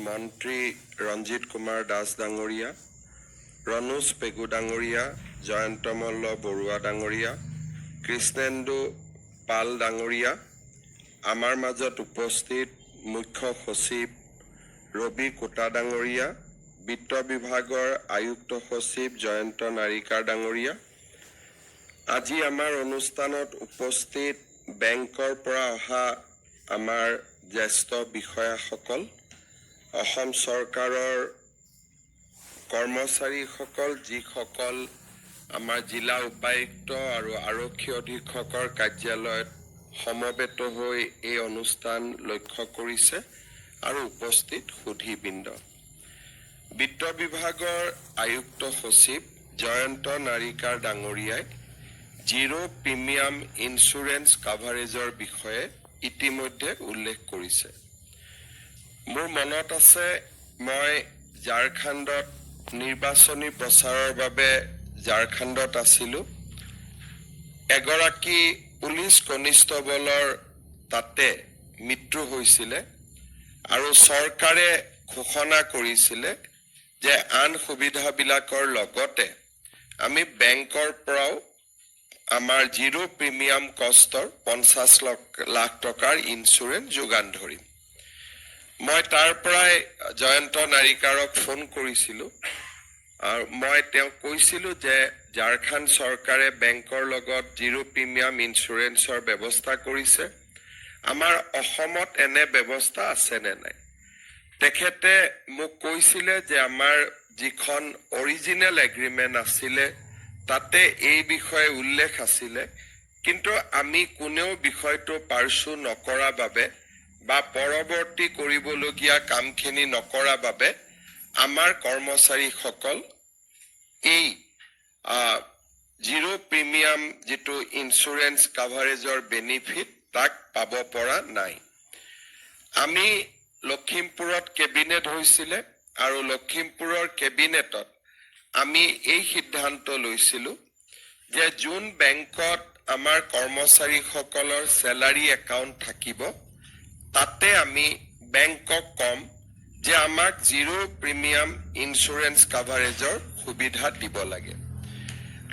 মন্ত্ৰী ৰঞ্জিত কুমাৰ দাস ডাঙৰীয়া, ৰণোজ পেগু ডাঙৰীয়া, জয়ন্ত মল্ল বৰুৱা ডাঙৰীয়া, কৃষ্ণেন্দু পাল ডাঙৰীয়া, আমাৰ মাজত উপস্থিত মুখ্য সচিব ৰবি কোটা ডাঙৰীয়া, বিত্ত বিভাগৰ আয়ুক্ত সচিব জয়ন্ত নাৰিকাৰ ডাঙৰীয়া, আজি আমাৰ অনুষ্ঠানত উপস্থিত বেংকৰ পৰা অহা আমাৰ জ্যেষ্ঠ বিষয়াসকল, অসম চৰকাৰৰ কৰ্মচাৰীসকল, যিসকল আমাৰ জিলা উপায়ুক্ত আৰু আৰক্ষী অধীক্ষকৰ কাৰ্যালয়ত সমবেত হৈ এই অনুষ্ঠান লক্ষ্য কৰিছে আৰু উপস্থিত সুধীবৃন্দ। বিত্ত বিভাগৰ আয়ুক্ত সচিব জয়ন্ত নাৰিকাৰ ডাঙৰীয়াই জিৰ' প্ৰিমিয়াম ইঞ্চুৰেঞ্চ কাভাৰেজৰ বিষয়ে ইতিমধ্যে উল্লেখ কৰিছে। মোৰ মনত আছে, মই ঝাৰখণ্ডত নিৰ্বাচনী প্ৰচাৰৰ বাবে ঝাৰখণ্ডত আছিলোঁ। এগৰাকী পুলিচ কনিষ্টবলৰ তাতে মৃত্যু হৈছিলে আৰু চৰকাৰে ঘোষণা কৰিছিলে যে আন সুবিধাবিলাকৰ লগতে আমি বেংকৰ পৰাও আমাৰ জিৰ' প্ৰিমিয়াম কষ্টৰ 50 লাখ টকাৰ ইঞ্চুৰেঞ্চ যোগান ধৰিম। মই তাৰ পৰাই জয়ন্ত নাৰিকাৰক ফোন কৰিছিলোঁ আৰু মই তেওঁক কৈছিলোঁ যে ঝাৰখণ্ড চৰকাৰে বেংকৰ লগত জিৰ' প্ৰিমিয়াম ইঞ্চুৰেঞ্চৰ ব্যৱস্থা কৰিছে, আমাৰ অসমত এনে ব্যৱস্থা আছেনে নাই। তেখেতে মোক কৈছিলে যে আমাৰ যিখন অৰিজিনেল এগ্ৰিমেণ্ট আছিলে তাতে এই বিষয়ে উল্লেখ আছিলে, কিন্তু আমি কোনেও বিষয়টো পাৰ্চু নকৰা বাবে বা পৰৱৰ্তী কৰিবলগীয়া কামখিনি নকৰা বাবে আমাৰ কৰ্মচাৰীসকল এই জিৰ' প্ৰিমিয়াম যিটো ইঞ্চুৰেঞ্চ কাভাৰেজৰ বেনিফিট তাক পাব পৰা নাই। আমি লখিমপুৰত কেবিনেট হৈছিলে আৰু লখিমপুৰৰ কেবিনেটত আমি এই সিদ্ধান্ত লৈছিলোঁ যে যোন বেংকত আমাৰ কৰ্মচাৰীসকলৰ চেলাৰী একাউণ্ট থাকিব তাতে আমি বেংকক কম যে আমাক জিৰ' প্ৰিমিয়াম ইঞ্চুৰেঞ্চ কাভাৰেজৰ সুবিধা দিব লাগে।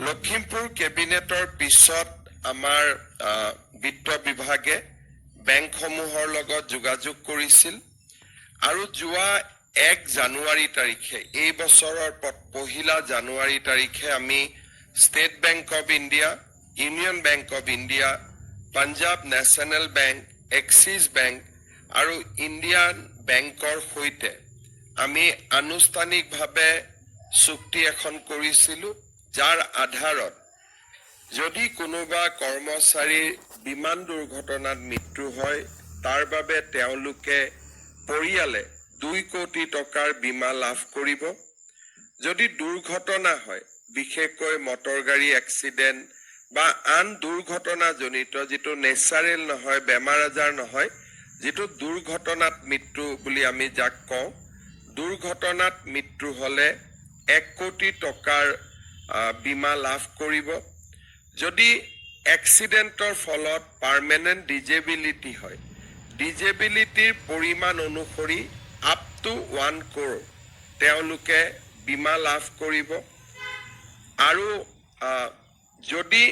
লখিমপুৰ কেবিনেটৰ পিছত আমাৰ বিত্ত বিভাগে বেংকসমূহৰ লগত যোগাযোগ কৰিছিল আৰু যোৱা 1 জানুৱাৰী তাৰিখে, এই বছৰৰ 1 জানুৱাৰী তাৰিখে আমি state bank of India, union bank of India, Punjab national bank, axis bank আৰু ইণ্ডিয়ান বেংকৰ সৈতে আমি আনুষ্ঠানিকভাৱে চুক্তি এখন কৰিছিলোঁ, যাৰ আধাৰত যদি কোনোবা কৰ্মচাৰীৰ বিমান দুৰ্ঘটনাত মৃত্যু হয় তাৰ বাবে তেওঁলোকে পৰিয়ালে 2 কোটি টকাৰ বীমা লাভ কৰিব। যদি দুৰ্ঘটনা হয়, বিশেষকৈ মটৰ গাড়ী এক্সিডেণ্ট বা আন দুৰ্ঘটনাজনিত যিটো নেচাৰেল নহয়, বেমাৰ আজাৰ নহয়, যিটো দুৰ্ঘটনাত মৃত্যু বুলি আমি যাক কওঁ, দুৰ্ঘটনাত মৃত্যু হ'লে 1 কোটি টকাৰ বীমা লাভ কৰিব। যদি এক্সিডেণ্টৰ ফলত পাৰ্মানেণ্ট ডিজেবিলিটি হয়, ডিজেবিলিটিৰ পৰিমাণ অনুসৰি আপ টু 1 crore তেওঁলোকে বীমা লাভ কৰিব। আৰু যদি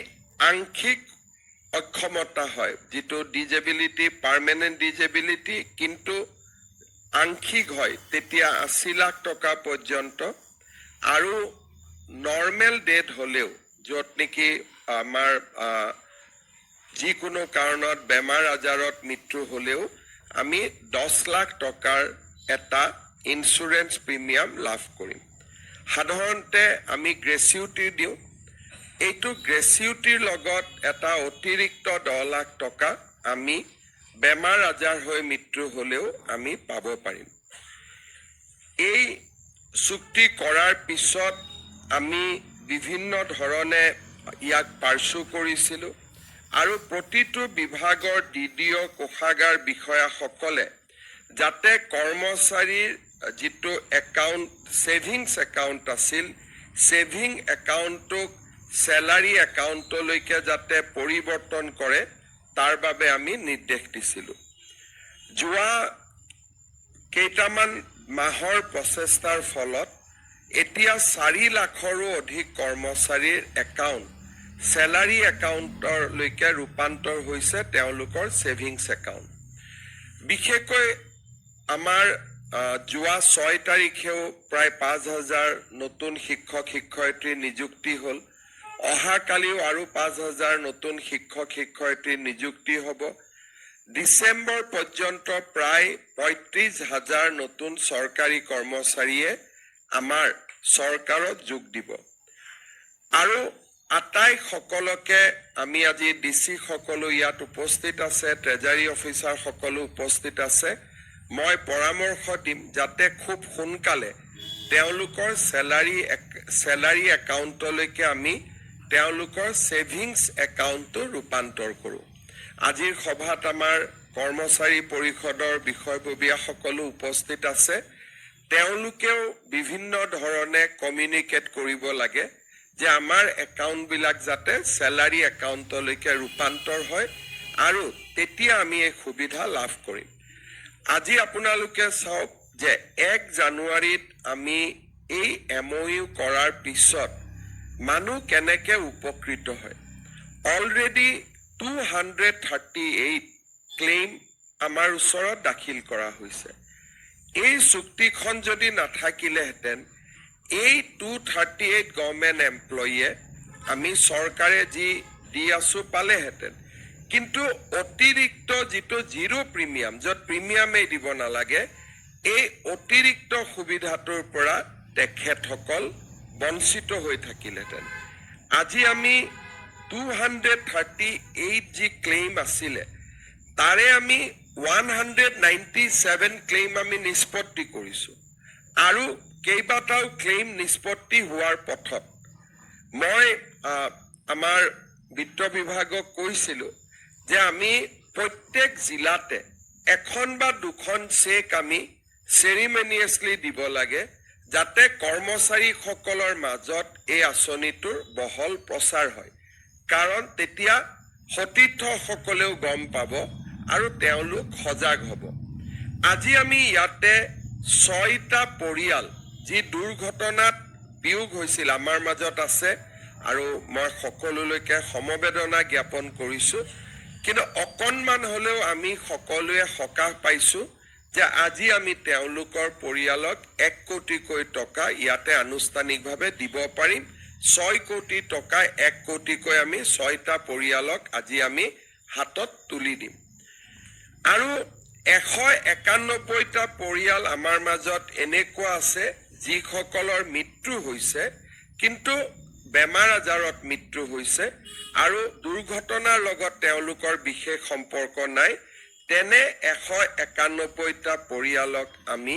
আংশিক অক্ষমতা হয়, যিটো ডিজেবিলিটি পাৰ্মানেণ্ট ডিজেবিলিটি কিন্তু আংশিক হয়, তেতিয়া 80 লাখ টকা পৰ্যন্ত। আৰু নৰ্মেল ডেথ হ'লেও, য'ত নেকি আমাৰ যিকোনো কাৰণত বেমাৰ আজাৰত মৃত্যু হ'লেও আমি 10 লাখ টকাৰ এটা ইঞ্চুৰেঞ্চ প্ৰিমিয়াম লাভ কৰিম। সাধাৰণতে আমি গ্ৰেচিউটি দিওঁ, এইটো গ্ৰেচিউটিৰ লগত এটা অতিৰিক্ত 10 লাখ টকা আমি বেমাৰ আজাৰ হৈ মৃত্যু হ'লেও আমি পাব পাৰিম। এই চুক্তি কৰাৰ পিছত আমি বিভিন্ন ধৰণে ইয়াক পাৰ্চু কৰিছিলোঁ আৰু প্ৰতিটো বিভাগৰ DDO কোষাগাৰ বিষয়াসকলে যাতে কৰ্মচাৰীৰ যিটো একাউণ্ট, ছেভিংছ একাউণ্ট আছিল, ছেভিং একাউণ্টটোক চেলাৰী একাউণ্টলৈকে যাতে পৰিৱৰ্তন কৰে তাৰ বাবে আমি নিৰ্দেশ দিছিলোঁ। যোৱা কেইটামান মাহৰ প্ৰচেষ্টাৰ ফলত এতিয়া 4 লাখৰো অধিক কৰ্মচাৰীৰ একাউণ্ট চেলাৰী একাউণ্টলৈকে ৰূপান্তৰ হৈছে তেওঁলোকৰ ছেভিংছ একাউণ্ট। বিশেষকৈ আমাৰ যোৱা 6 তাৰিখেও প্ৰায় 5,000 নতুন শিক্ষক শিক্ষয়িত্ৰী নিযুক্তি হ'ল। অহাকালিও আৰু 5,000 নতুন শিক্ষক শিক্ষয়িত্ৰী নিযুক্তি হ'ব। ডিচেম্বৰ পৰ্যন্ত প্ৰায় 35,000 নতুন চৰকাৰী কৰ্মচাৰীয়ে আমাৰ চৰকাৰত যোগ দিব। আৰু আটাইসকলকে আমি আজি ডিচি সকলো ইয়াত উপস্থিত আছে, ট্ৰেজাৰী অফিচাৰ সকলো উপস্থিত আছে। মই পৰামৰ্শ দিম যাতে খুব সোনকালে তেওঁলোকৰ চেলাৰী একাউণ্টলৈকে আমি তেওঁলোকৰ ছেভিংছ একাউণ্টটো ৰূপান্তৰ কৰোঁ। আজিৰ সভাত আমাৰ কৰ্মচাৰী পৰিষদৰ বিষয়ববীয়া সকলো উপস্থিত আছে। তেওঁলোকেও বিভিন্ন ধৰণে কমিউনিকেট কৰিব লাগে যে আমাৰ একাউণ্টবিলাক যাতে চেলাৰী একাউণ্টলৈকে ৰূপান্তৰ হয় আৰু তেতিয়া আমি এই সুবিধা লাভ কৰিম। আজি আপোনালোকে চাওক যে 1 জানুৱাৰীত আমি এই MOU কৰাৰ পিছত মানুহ কেনেকৈ উপকৃত হয়। অলৰেডি 238 ক্লেইম আমাৰ ওচৰত দাখিল কৰা হৈছে। এই চুক্তিখন যদি নাথাকিলেহেঁতেন এই 238 গভৰ্ণমেণ্ট এমপ্লয়ীয়ে আমি চৰকাৰে যি দি আছোঁ পালেহেঁতেন। কিন্তু অতিৰিক্ত যিটো জিৰ' প্ৰিমিয়াম, য'ত প্ৰিমিয়ামেই দিব নালাগে, এই অতিৰিক্ত সুবিধাটোৰ পৰা তেখেতসকল বঞ্চিত হৈ থাকিলেহেঁতেন। আজি আমি 238 যি ক্লেইম আছিলে তাৰে আমি 197 ক্লেইম আমি নিষ্পত্তি কৰিছোঁ আৰু কেইবাটাও ক্লেইম নিষ্পত্তি হোৱাৰ পথত। মই আমাৰ বিত্ত বিভাগক কৈছিলোঁ যে আমি প্ৰত্যেক জিলাতে 1 বা 2খন চেক আমি চেৰিমনিয়াছলি দিব লাগে যাতে কৰ্মচাৰীসকলৰ মাজত এই আঁচনিটোৰ বহল প্ৰচাৰ হয়। কাৰণ তেতিয়া সতীৰ্থসকলেও গম পাব আৰু তেওঁলোক সজাগ হ'ব। আজি আমি ইয়াতে 6টা পৰিয়াল যি দুৰ্ঘটনাত বিয়োগ হৈছিল আমাৰ মাজত আছে আৰু মই সকলোলৈকে সমবেদনা জ্ঞাপন কৰিছোঁ। কিন্তু অকণমান হ'লেও আমি সকলোৱে সকাহ পাইছোঁ যে আজি আমি তেওঁলোকৰ পৰিয়ালক 1 কোটিকৈ টকা ইয়াতে আনুষ্ঠানিকভাৱে দিব পাৰিম। 6 কোটি টকা 1 কোটিকৈ আমি 6টা পৰিয়ালক আজি আমি হাতত তুলি দিম। আৰু 191টা পৰিয়াল আমাৰ মাজত এনেকুৱা আছে যিসকলৰ মৃত্যু হৈছে, কিন্তু বেমাৰ আজাৰত মৃত্যু হৈছে আৰু দুৰ্ঘটনাৰ লগত তেওঁলোকৰ বিশেষ সম্পৰ্ক নাই। তেনে 191টা পৰিয়ালক আমি